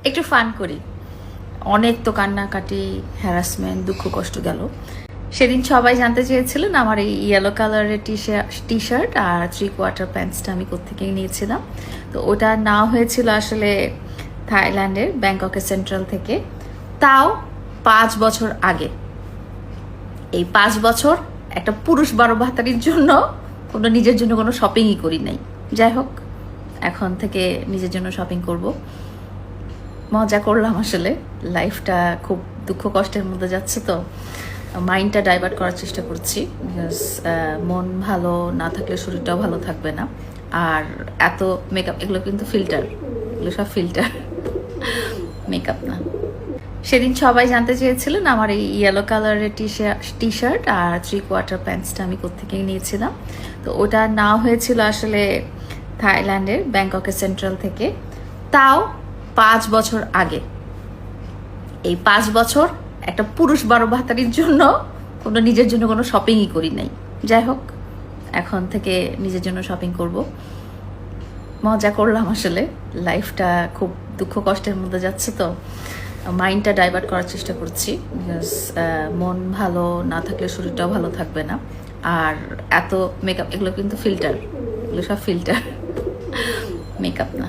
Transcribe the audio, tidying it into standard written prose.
একটু ফান করি। অনেক তো কান্নাকাটি, হ্যারাসমেন্ট, দুঃখ কষ্ট গেল। সেদিন সবাই জানতে চেয়েছিলেন আমার এই ইয়েলো কালারের টি শার্ট আর 3/4 প্যান্টসটা আমি কোত্থেকে নিয়েছিলাম। তো ওটা নেওয়া হয়েছিল আসলে থাইল্যান্ডের ব্যাংককের সেন্ট্রাল থেকে, তাও 5 বছর আগে। এই 5 বছর একটা পুরুষ 12 ভাতারির জন্য নিজের জন্য কোনো শপিংই করি নাই। যাই হোক, এখন থেকে নিজের জন্য শপিং করব। মজা করলাম আসলে। লাইফটা খুব দুঃখ কষ্টের মধ্যে যাচ্ছে, তো মাইন্ডটা ডাইভার্ট করার চেষ্টা করছি। বিকজ মন ভালো না থাকলে শরীরটাও ভালো থাকবে না। আর এত মেকআপ, এগুলো কিন্তু ফিল্টার, এগুলো সব ফিল্টার, মেকআপ না। সেদিন সবাই জানতে চেয়েছিলেন আমার এই ইয়েলো কালারের টি শার্ট আর 3/4 প্যান্টসটা আমি কোত্থেকে নিয়েছিলাম। তো ওটা নেওয়া হয়েছিল আসলে থাইল্যান্ডের ব্যাংককের সেন্ট্রাল থেকে, তাও 5 বছর আগে। এই 5 বছর একটা পুরুষ 12 ভাতারির জন্য নিজের জন্য কোনো শপিংই করি নাই। যাই হোক, এখন থেকে নিজের জন্য শপিং করব। মজা করলাম আসলে। লাইফটা খুব দুঃখ কষ্টের মধ্যে যাচ্ছে, তো মাইন্ডটা ডাইভার্ট করার চেষ্টা করছি। বিকজ মন ভালো না থাকলে শরীরটাও ভালো থাকবে না। আর এত মেকআপ, এগুলো কিন্তু ফিল্টার, এগুলো সব ফিল্টার, মেকআপ না।